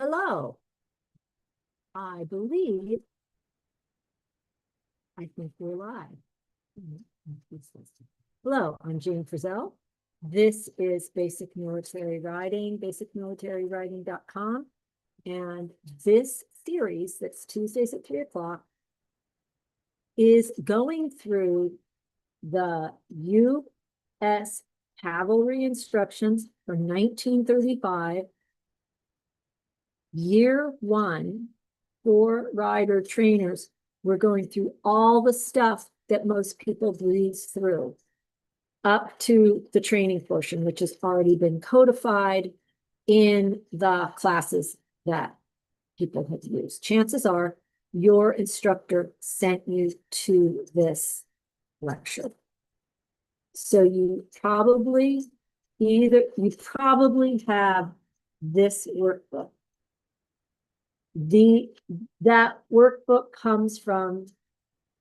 Hello. I believe, I think we're live. Hello, I'm Jane Frizzell. This is Basic Military Riding, basicmilitaryriding.com. And this series, that's Tuesdays at 3 o'clock, is going through the U.S. Cavalry instructions for 1935, year one, for rider trainers. We're going through all the stuff that most people breeze through up to the training portion, which has already been codified in the classes that people have used. Chances are your instructor sent you to this lecture. So you probably have this workbook. That workbook comes from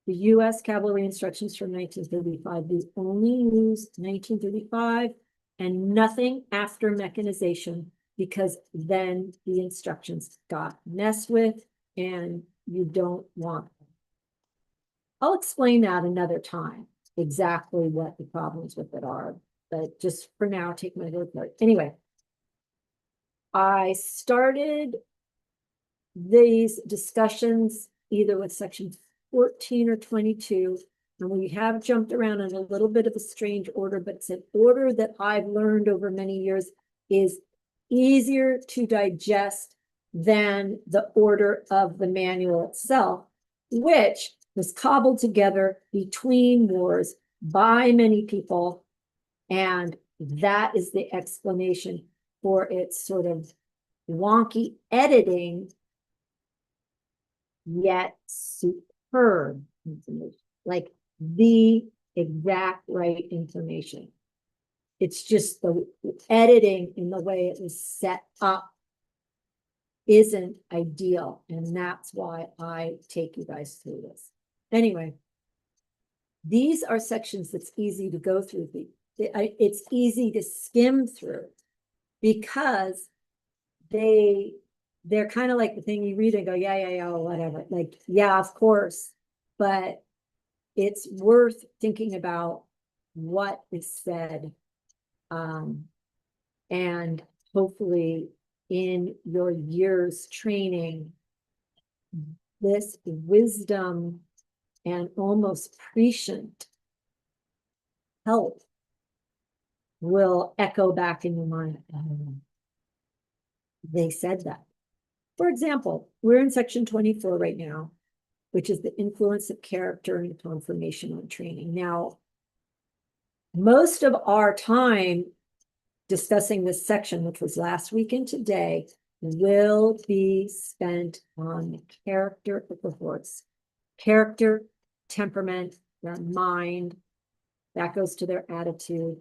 the U.S. Cavalry instructions from 1935. These only use 1935 and nothing after mechanization, because then the instructions got messed with and you don't want them. I'll explain that another time, exactly what the problems with it are, but just for now, take my word for it. Anyway, I started these discussions either with section 14 or 22, and we have jumped around in a little bit of a strange order, but it's an order that I've learned over many years is easier to digest than the order of the manual itself, which was cobbled together between wars by many people, and that is the explanation for its sort of wonky editing, yet superb information, like the exact right information. It's just the editing in the way it was set up isn't ideal, and that's why I take you guys through this. Anyway, these are sections that's easy to go through. It's easy to skim through because they're kind of like the thing you read and go, yeah, whatever. Like, yeah, of course. But it's worth thinking about what is said. And hopefully in your year's training, this wisdom and almost prescient help will echo back in your mind. They said that. For example, we're in section 24 right now, which is the influence of character and conformation on training. Now, most of our time discussing this section, which was last week and today, will be spent on the character of the horse. Character, temperament, their mind, that goes to their attitude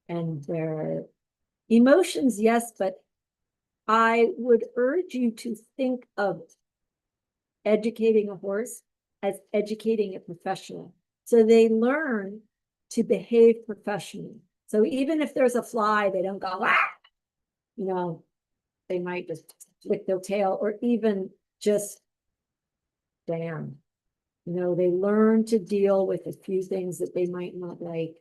and their emotions, yes, but I would urge you to think of educating a horse as educating a professional. So they learn to behave professionally. So even if there's a fly, they don't go, ah, you know, they might just flick their tail, or even just, damn. You know, they learn to deal with a few things that they might not like.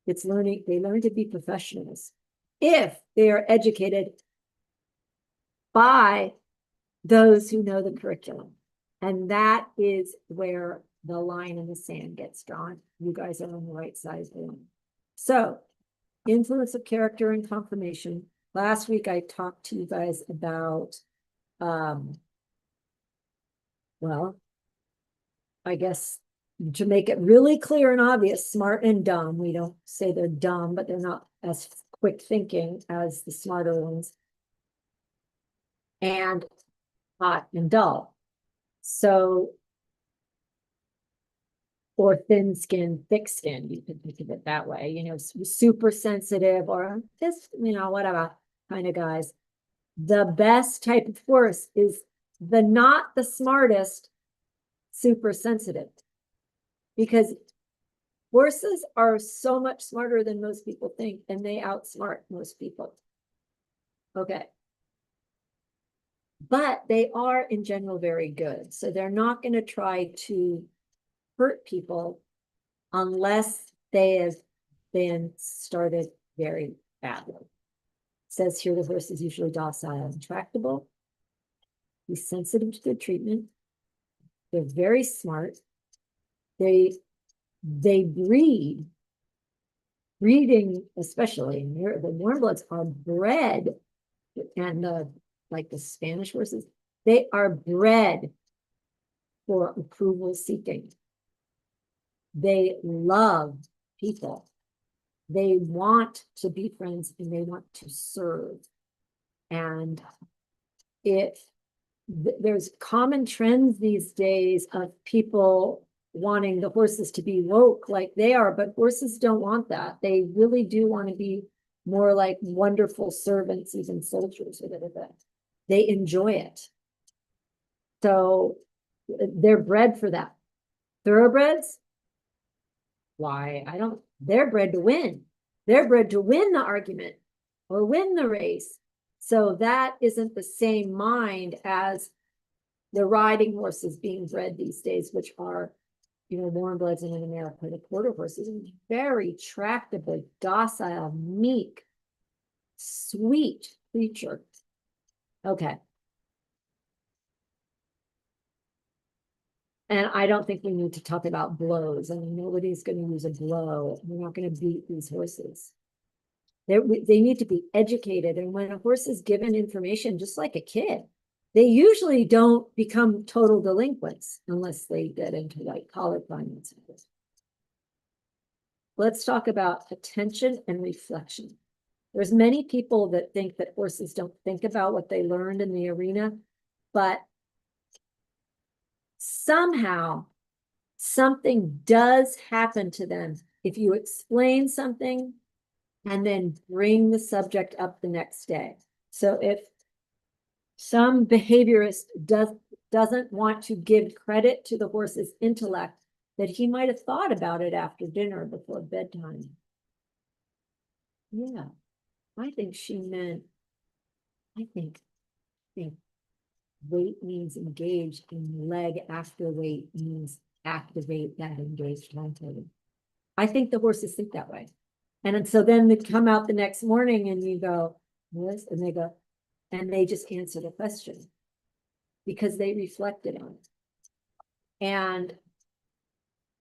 It's learning, they learn to be professionals if they are educated by those who know the curriculum. And that is where the line in the sand gets drawn. You guys are on the right side of the line. So, influence of character and conformation. Last week, I talked to you guys about, well, I guess to make it really clear and obvious, smart and dumb. We don't say they're dumb, but they're not as quick thinking as the smarter ones. And hot and dull. So, or thin skin, thick skin, you could think of it that way, you know, super sensitive or just, you know, whatever kind of guys. The best type of horse is the not the smartest, super sensitive, because horses are so much smarter than most people think, and they outsmart most people. Okay. but they are in general very good. So they're not going to try to hurt people unless they have been started very badly. It says here the horse is usually docile and tractable. He's sensitive to good treatment. They're very smart. They breed. Breeding, especially, the warm bloods are bred, and like the Spanish horses, they are bred for approval seeking. They love people. They want to be friends and they want to serve. And there's common trends these days of people wanting the horses to be woke like they are, but horses don't want that. They really do want to be more like wonderful servants, even soldiers, or whatever. They enjoy it. So they're bred for that. Thoroughbreds, why? They're bred to win. They're bred to win the argument or win the race. So that isn't the same mind as the riding horses being bred these days, which are, warm bloods, and in America, the quarter horses, very tractable, docile, meek, sweet creature. Okay. And I don't think we need to talk about blows. I mean, nobody's going to use a blow. We're not going to beat these horses. They need to be educated. And when a horse is given information, just like a kid, they usually don't become total delinquents unless they get into white collar crime. Let's talk about attention and reflection. There's many people that think that horses don't think about what they learned in the arena, but somehow something does happen to them if you explain something and then bring the subject up the next day. So if some behaviorist doesn't want to give credit to the horse's intellect, that he might have thought about it after dinner before bedtime. Yeah, I think she meant, I think wait means engage, and leg after wait means activate that engaged timetable. I think the horses think that way. And so then they come out the next morning and you go, yes, and they go, and they just answer the question because they reflected on it. And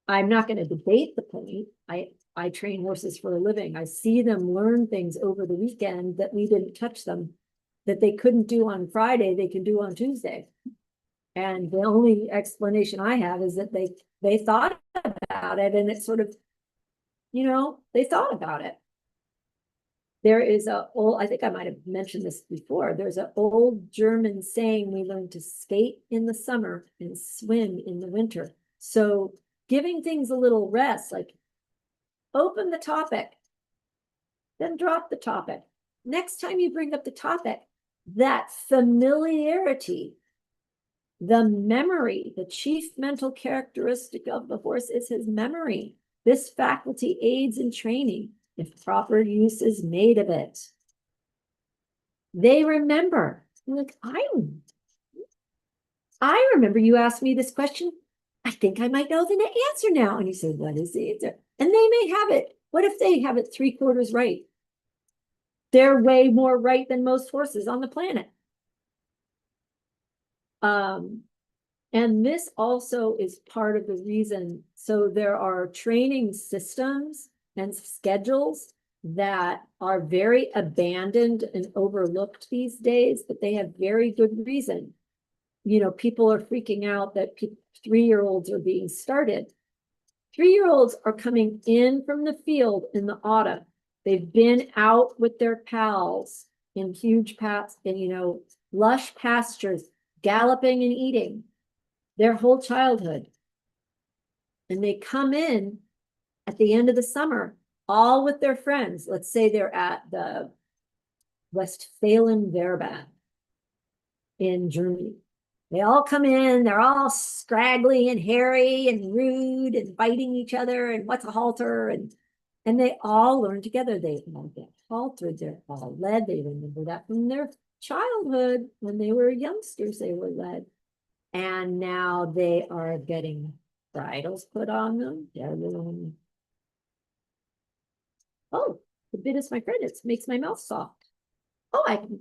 I'm not going to debate the point. I train horses for a living. I see them learn things over the weekend that we didn't touch them, that they couldn't do on Friday, they can do on Tuesday. And the only explanation I have is that they thought about it, and it's sort of, they thought about it. There is I think I might have mentioned this before. There's an old German saying, we learn to skate in the summer and swim in the winter. So giving things a little rest, like open the topic, then drop the topic. Next time you bring up the topic, that familiarity, the memory, the chief mental characteristic of the horse is his memory. This faculty aids in training if proper use is made of it. They remember. Like, I remember you asked me this question. I think I might know the answer now. And you say, what is the answer? And they may have it. What if they have it 3/4 right? They're way more right than most horses on the planet. And this also is part of the reason. So there are training systems and schedules that are very abandoned and overlooked these days, but they have very good reason. People are freaking out that 3-year-olds are being started. 3-year-olds are coming in from the field in the autumn. They've been out with their pals in huge lush pastures, galloping and eating their whole childhood. And they come in at the end of the summer, all with their friends. Let's say they're at the Westfalen-Verband in Germany. They all come in, they're all scraggly and hairy and rude and biting each other and what's a halter, and they all learn together. They all get haltered, they're all led, they remember that from their childhood, when they were youngsters, they were led. And now they are getting bridles put on them. They're little, oh, the bit is my friend. It makes my mouth soft. Oh, I can.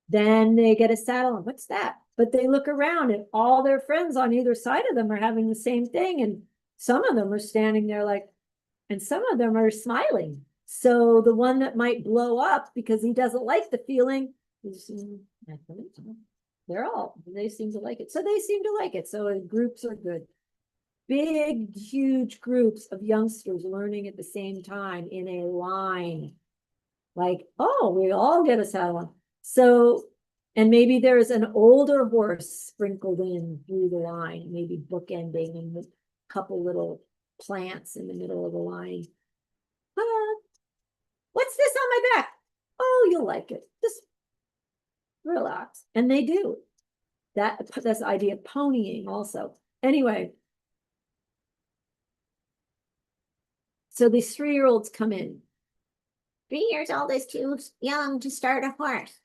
Then they get a saddle on. What's that? But they look around and all their friends on either side of them are having the same thing. And some of them are standing there like, and some of them are smiling. So the one that might blow up because he doesn't like the feeling is, they seem to like it. So they seem to like it. So groups are good. Big, huge groups of youngsters learning at the same time in a line. Like, oh, we all get a saddle on. So, and maybe there's an older horse sprinkled in through the line, maybe bookending and a couple little plants in the middle of the line. What's this on my back? Oh, you'll like it. Just relax. And they do. That's the idea of ponying also. Anyway. So these 3-year-olds come in. 3 years old is too young to start a horse.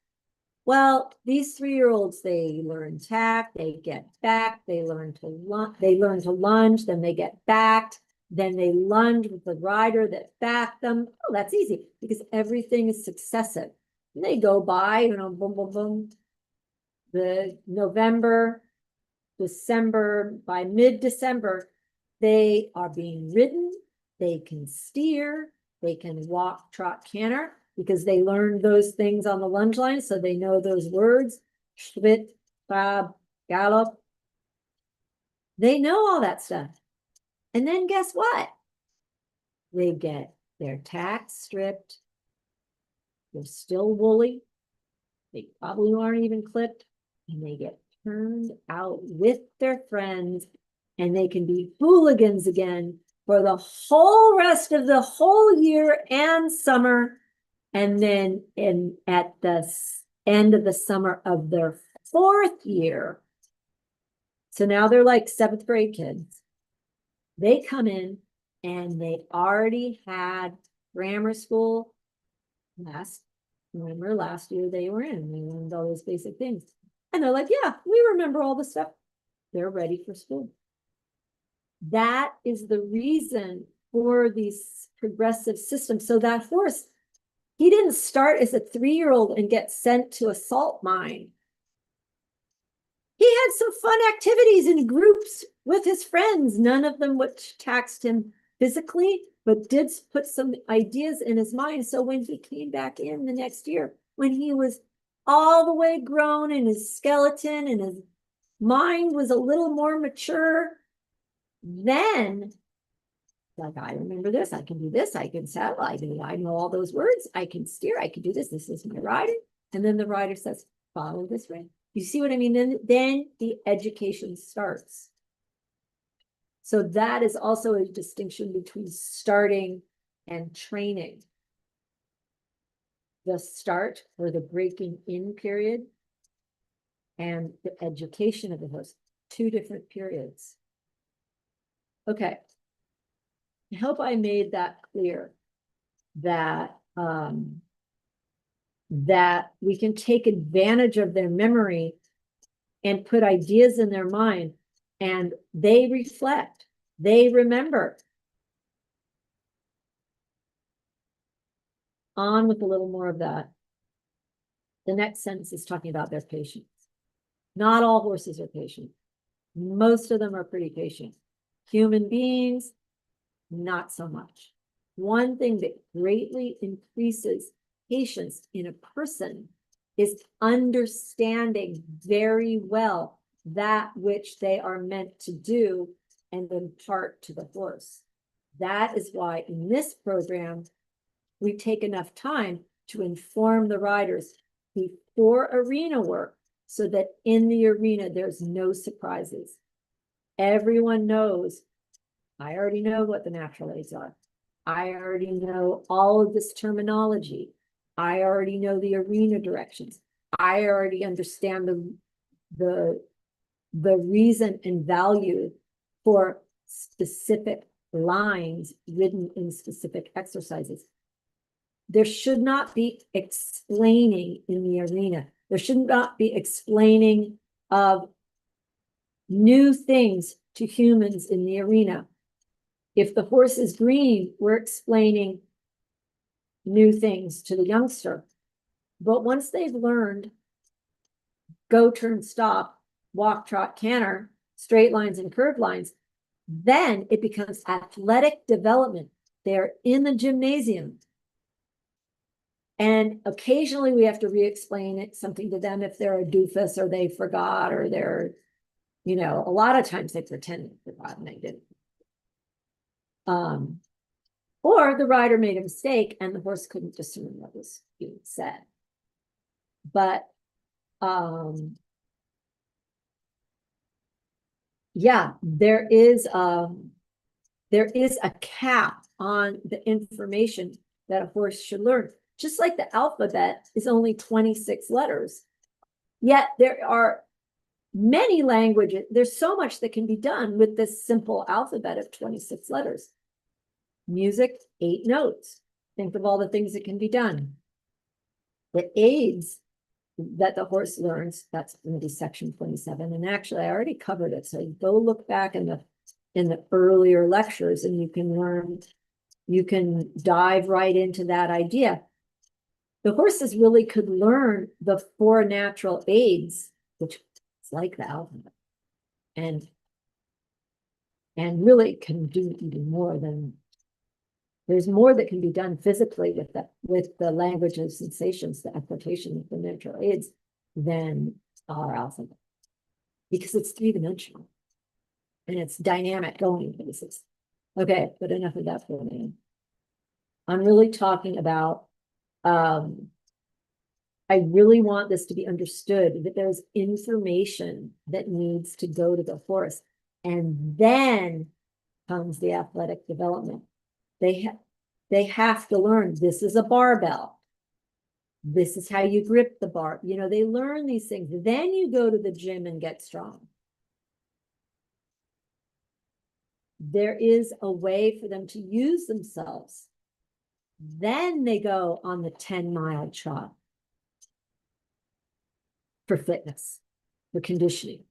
Well, these 3-year-olds, they learn tack, they get back, they learn to lunge, then they get backed, then they lunge with the rider that backed them. Oh, that's easy because everything is successive. And they go by, boom, boom, boom. The November, December, by mid-December, they are being ridden, they can steer, they can walk, trot, canter, because they learned those things on the lunge line, so they know those words, schritt, trab, gallop. They know all that stuff. And then guess what? They get their tack stripped. They're still woolly. They probably aren't even clipped. And they get turned out with their friends, and they can be hooligans again for the whole rest of the whole year and summer. And then at the end of the summer of their 4th year, so now they're like 7th grade kids, they come in and they already had grammar school last year they were in. They learned all those basic things. And they're like, yeah, we remember all the stuff. They're ready for school. That is the reason for these progressive systems. So that horse, he didn't start as a 3-year-old and get sent to a salt mine. He had some fun activities in groups with his friends, none of them which taxed him physically, but did put some ideas in his mind. So when he came back in the next year, when he was all the way grown in his skeleton and his mind was a little more mature, then like, I remember this, I can do this, I can saddle, I know all those words, I can steer, I can do this, this is my rider. And then the rider says, follow this way. You see what I mean? Then the education starts. So that is also a distinction between starting and training. The start or the breaking in period and the education of the horse, 2 different periods. Okay. I hope I made that clear that that we can take advantage of their memory and put ideas in their mind, and they reflect, they remember. On with a little more of that. The next sentence is talking about their patience. Not all horses are patient. Most of them are pretty patient. Human beings, not so much. One thing that greatly increases patience in a person is understanding very well that which they are meant to do and impart to the horse. That is why in this program, we take enough time to inform the riders before arena work so that in the arena, there's no surprises. Everyone knows, I already know what the natural aids are. I already know all of this terminology. I already know the arena directions. I already understand the reason and value for specific lines written in specific exercises. there should not be explaining in the arena. There should not be explaining of new things to humans in the arena. If the horse is green, we're explaining new things to the youngster. But once they've learned go, turn, stop, walk, trot, canter, straight lines and curved lines, then it becomes athletic development. They're in the gymnasium. And occasionally we have to re-explain it, something to them if they're a doofus or they forgot or they're, you know, a lot of times they pretend they forgot and they didn't. Or the rider made a mistake and the horse couldn't discern what was being said. But yeah, there is a cap on the information that a horse should learn. Just like the alphabet is only 26 letters. Yet there are many languages. There's so much that can be done with this simple alphabet of 26 letters. Music, 8 notes. Think of all the things that can be done. The aids that the horse learns, that's going to be section 27. And actually, I already covered it. So go look back in the earlier lectures and you can learn, you can dive right into that idea. The horses really could learn the 4 natural aids, which is like the alphabet, and really can do even more than, there's more that can be done physically with that, with the language of sensations, the application of the natural aids, than our alphabet, because it's 3-dimensional and it's dynamic going places. Okay, but enough of that for me. I'm really talking about, I really want this to be understood that there's information that needs to go to the horse, and then comes the athletic development. They have to learn, this is a barbell. This is how you grip the bar. You know, they learn these things. Then you go to the gym and get strong. There is a way for them to use themselves. Then they go on the 10-mile trot for fitness, for conditioning.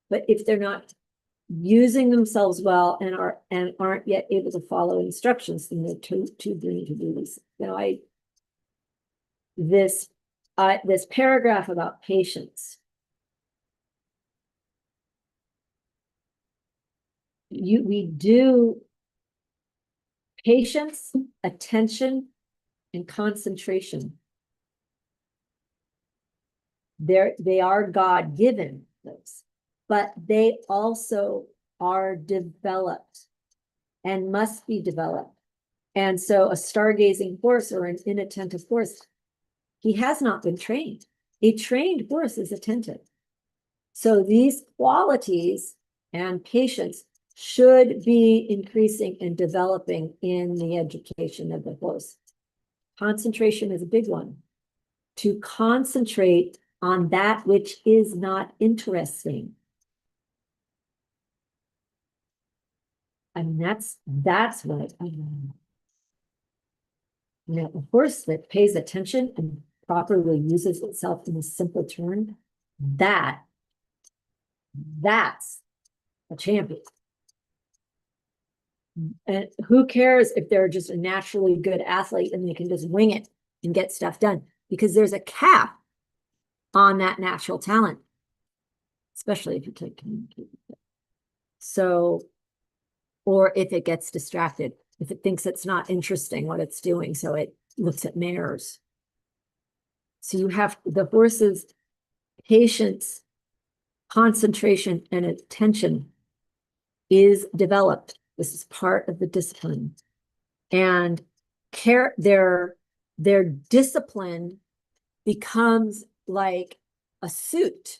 But if they're not using themselves well and aren't yet able to follow instructions, then they're too green to do this. You know, this paragraph about patience. We do patience, attention, and concentration. They are God-given those, but they also are developed and must be developed. And so a stargazing horse or an inattentive horse, he has not been trained. A trained horse is attentive. So these qualities and patience should be increasing and developing in the education of the horse. Concentration is a big one. To concentrate on that which is not interesting. I mean, that's what I know. You know, a horse that pays attention and properly uses itself in a simple turn, that's a champion. And who cares if they're just a naturally good athlete and they can just wing it and get stuff done, because there's a cap on that natural talent, especially if you can't communicate with it. So, or if it gets distracted, if it thinks it's not interesting what it's doing, so it looks at mares. So you have the horse's patience, concentration, and attention is developed. This is part of the discipline. And their discipline becomes like a suit.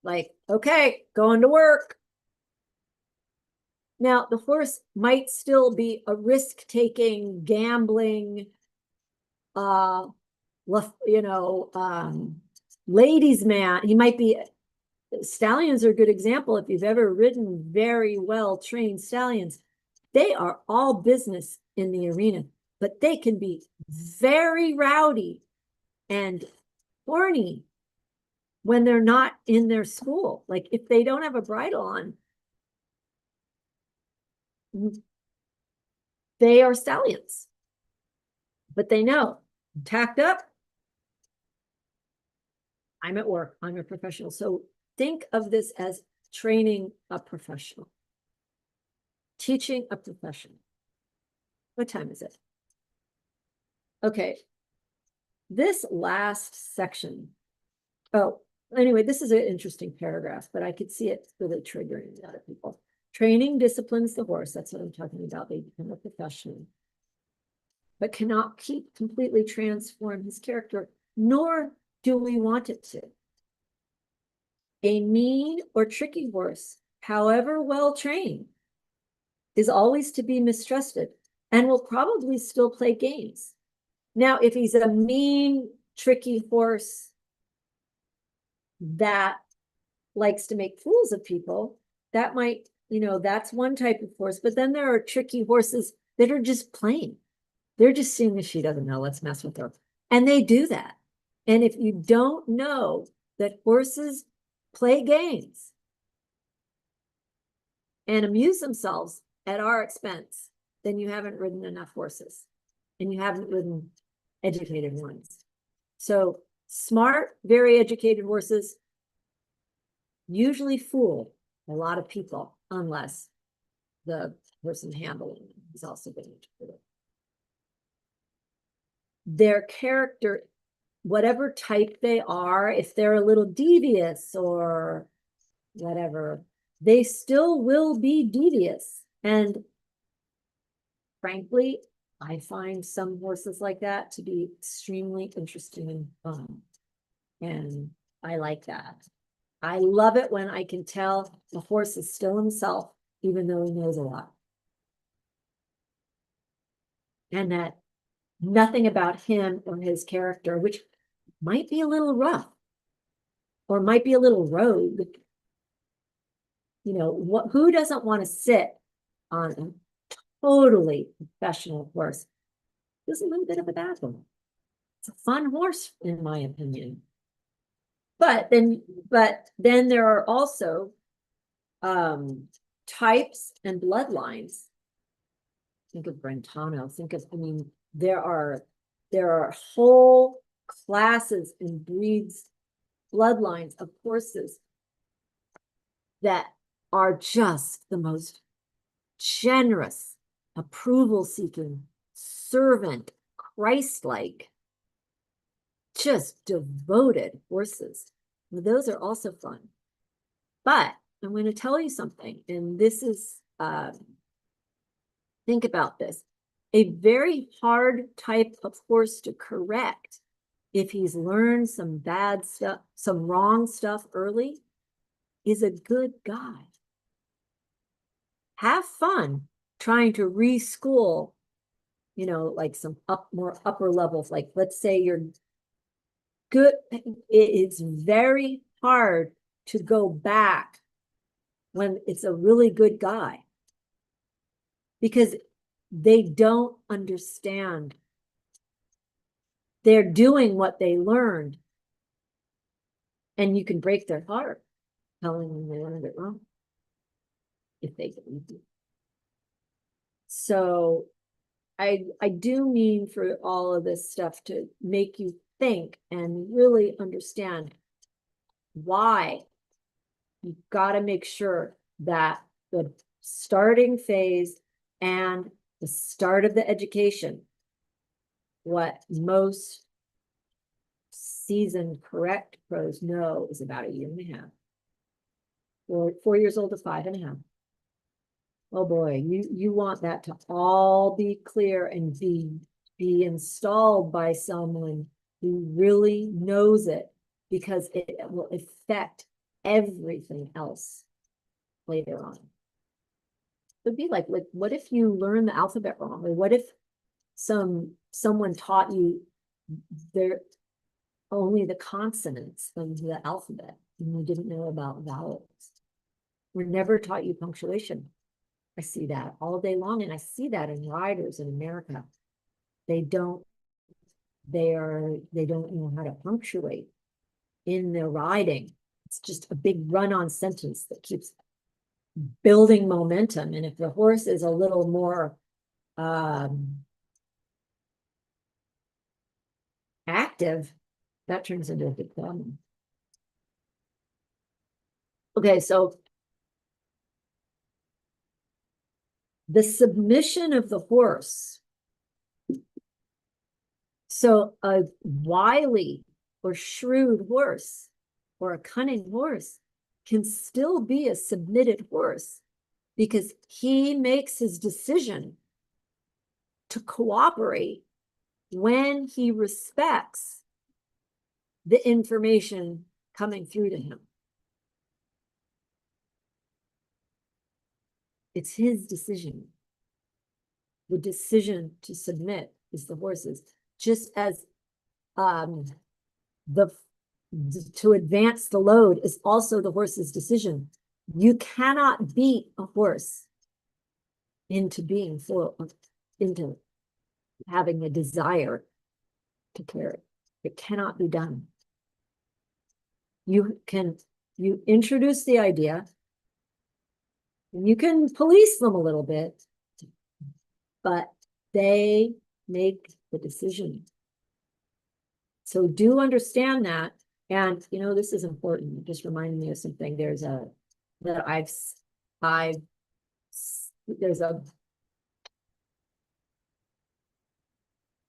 Like, okay, going to work. Now, the horse might still be a risk-taking, gambling, ladies' man. He might be, stallions are a good example. If you've ever ridden very well-trained stallions, they are all business in the arena. but they can be very rowdy and horny when they're not in their school. Like if they don't have a bridle on, they are stallions, but they know tacked up, I'm at work, I'm a professional. So think of this as training a professional, teaching a professional. What time is it? Okay. This last section. Oh, anyway, this is an interesting paragraph, but I could see it really triggering a lot of people. Training disciplines the horse. That's what I'm talking about. They become a professional, but cannot completely transform his character, nor do we want it to. A mean or tricky horse, however well trained, is always to be mistrusted and will probably still play games. Now, if he's a mean, tricky horse that likes to make fools of people, that might, that's one type of horse. But then there are tricky horses that are just plain. They're just seeing that she doesn't know, let's mess with her. And they do that. And if you don't know that horses play games and amuse themselves at our expense, then you haven't ridden enough horses and you haven't ridden educated ones. So smart, very educated horses usually fool a lot of people unless the person handling them is also been educated. Their character, whatever type they are, if they're a little devious or whatever, they still will be devious. And frankly, I find some horses like that to be extremely interesting and fun. And I like that. I love it when I can tell the horse is still himself, even though he knows a lot. And that nothing about him or his character, which might be a little rough or might be a little rogue. Who doesn't want to sit on a totally professional horse? There's a little bit of a bad one. It's a fun horse, in my opinion. But then there are also types and bloodlines. Think of Brentano. There are whole classes and breeds, bloodlines of horses that are just the most generous, approval-seeking, servant, Christ-like, just devoted horses. Well, those are also fun. But I'm going to tell you something, and this is, think about this. A very hard type of horse to correct if he's learned some bad stuff, some wrong stuff early, is a good guy. Have fun trying to reschool, like some more upper levels. Like, let's say you're good. It's very hard to go back when it's a really good guy because they don't understand. They're doing what they learned, and you can break their heart telling them they learned it wrong if they believe you. So I do mean for all of this stuff to make you think and really understand why you've got to make sure that the starting phase and the start of the education, what most seasoned correct pros know, is about 1.5 years. Or 4 years old to 5.5. Oh boy, you want that to all be clear and be installed by someone who really knows it, because it will affect everything else later on. It would be like what if you learn the alphabet wrong? Or what if someone taught you only the consonants of the alphabet and you didn't know about vowels? We're never taught you punctuation. I see that all day long, and I see that in riders in America. they don't they don't know how to punctuate in their riding. It's just a big run-on sentence that keeps building momentum. And if the horse is a little more active, that turns into a big problem. Okay, so the submission of the horse. So a wily or shrewd horse or a cunning horse can still be a submitted horse because he makes his decision to cooperate when he respects the information coming through to him. It's his decision. The decision to submit is the horse's, just as to advance the load is also the horse's decision. You cannot beat a horse into being into having a desire to carry. It cannot be done. You introduce the idea, and you can police them a little bit, but they make the decision. So do understand that. And, you know, this is important. It just reminded me of something. There's a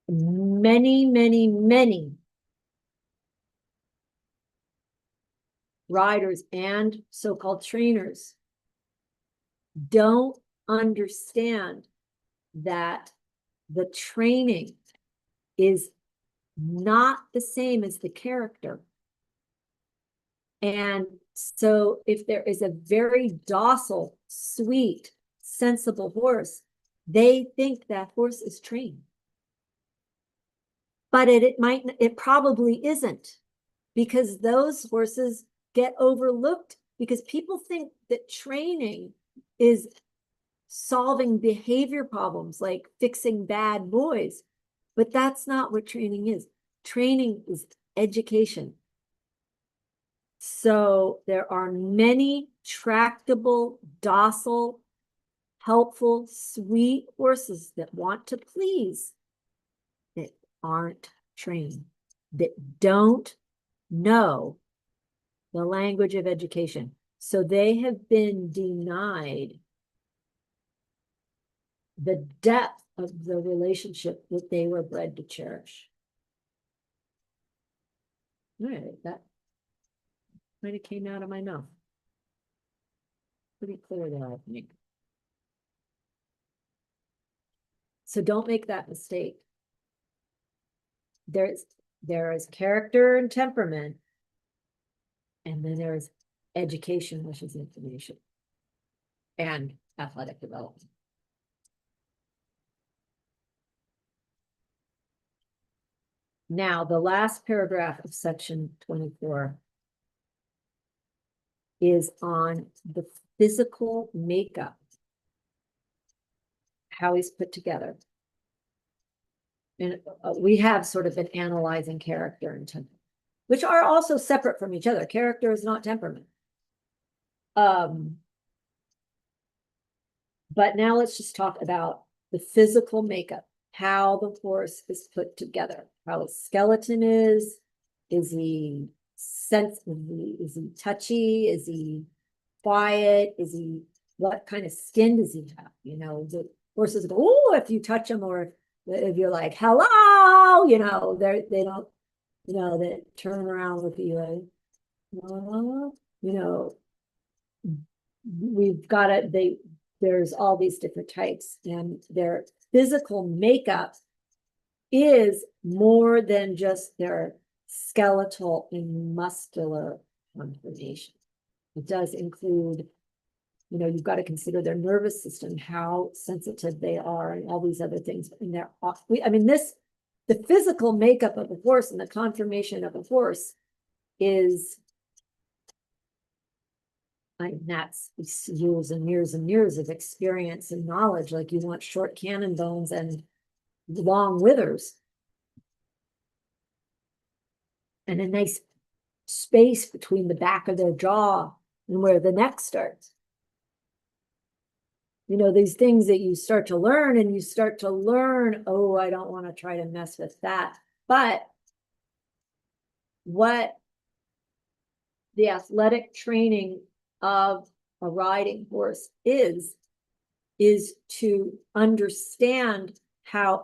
many riders and so-called trainers don't understand that the training is not the same as the character. And so if there is a very docile, sweet, sensible horse, they think that horse is trained. But it probably isn't, because those horses get overlooked because people think that training is solving behavior problems like fixing bad boys. But that's not what training is. Training is education. So there are many tractable, docile, helpful, sweet horses that want to please that aren't trained, that don't know the language of education. So they have been denied the depth of the relationship that they were bred to cherish. All right, that might have came out of my mouth. Pretty clear there, I think. So don't make that mistake. There is character and temperament, and then there is education, which is information, and athletic development. Now, the last paragraph of section 24 is on the physical makeup, how he's put together. And we have sort of been analyzing character and temperament, which are also separate from each other. Character is not temperament. But now let's just talk about the physical makeup, how the horse is put together, how his skeleton is he sensitive, is he touchy, is he quiet, what kind of skin does he have? You know, the horses go, oh, if you touch them, or if you're like, hello, you know, they don't, you know, they turn around with you like, you know, we've got it, there's all these different types, and their physical makeup is more than just their skeletal and muscular conformation. It does include, you know, you've got to consider their nervous system, how sensitive they are, and all these other things. And I mean, the physical makeup of a horse and the conformation of a horse is, that's years and years and years of experience and knowledge. Like, you want short cannon bones and long withers. And a nice space between the back of their jaw and where the neck starts. You know, these things that you start to learn, and you start to learn, oh, I don't want to try to mess with that. But what the athletic training of a riding horse is to understand how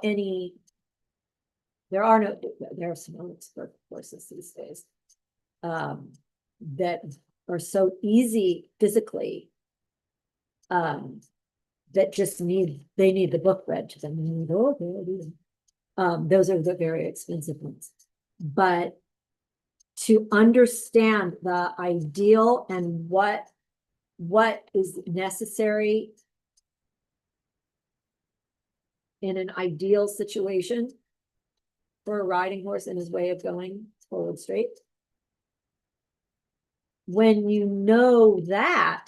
there are some expert horses these days that are so easy physically, that just need the book read to them. Those are the very expensive ones. But to understand the ideal and what is necessary in an ideal situation for a riding horse and his way of going forward straight. When you know that,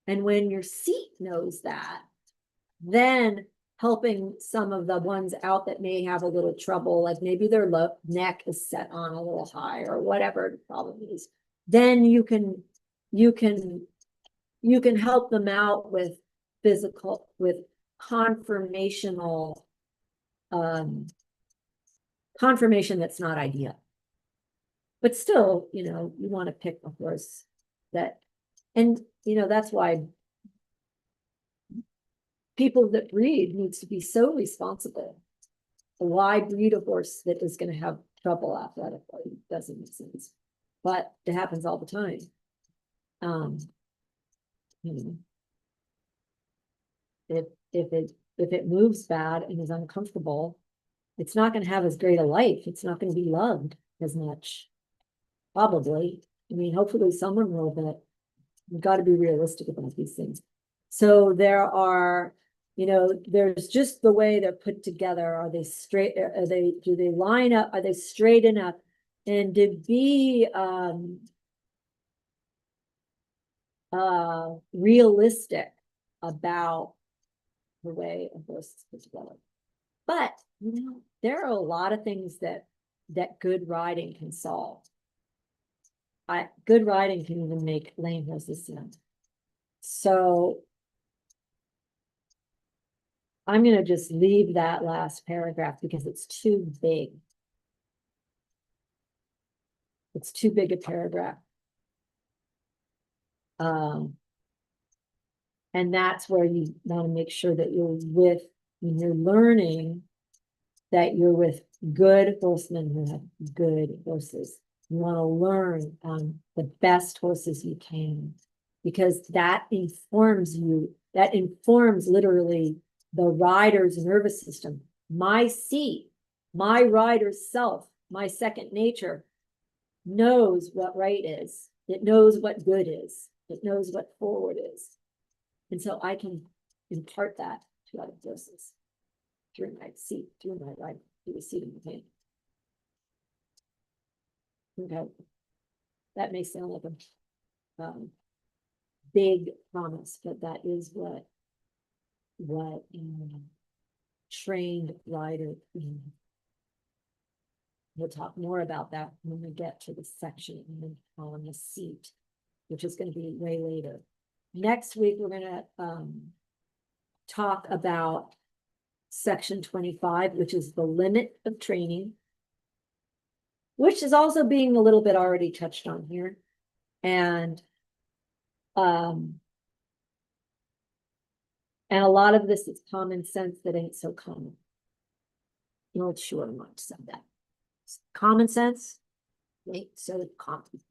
and when your seat knows that, then helping some of the ones out that may have a little trouble, like maybe their neck is set on a little high or whatever the problem is, then you can help them out with conformation that's not ideal. But still, you know, you want to pick a horse that, and you know, that's why people that breed needs to be so responsible. Why breed a horse that is going to have trouble athletically? Doesn't make sense, but it happens all the time. You know, if it moves bad and is uncomfortable, it's not going to have as great a life. It's not going to be loved as much, probably. I mean, hopefully someone will, but we've got to be realistic about these things. So there are, you know, there's just the way they're put together. Are they straight? Do they line up? Are they straight enough? And to be realistic about the way a horse is put together. But, you know, there are a lot of things that good riding can solve. Good riding can even make lame horses sound. So I'm going to just leave that last paragraph because it's too big. It's too big a paragraph. And that's where you want to make sure that when you're learning, that you're with good horsemen who have good horses. You want to learn the best horses you can, because that informs you. That informs literally the rider's nervous system. My seat, my rider's self, my second nature knows what right is. It knows what good is. It knows what forward is. And so I can impart that to other horses through my seat, through my ride, through the seat of my hand. Okay. That may sound like a big promise, but that is what trained rider. We'll talk more about that when we get to the section on the seat, which is going to be way later. Next week, we're going to talk about section 25, which is the limit of training, which is also being a little bit already touched on here. And a lot of this is common sense that ain't so common. The old Shore March said that. Common sense ain't so common.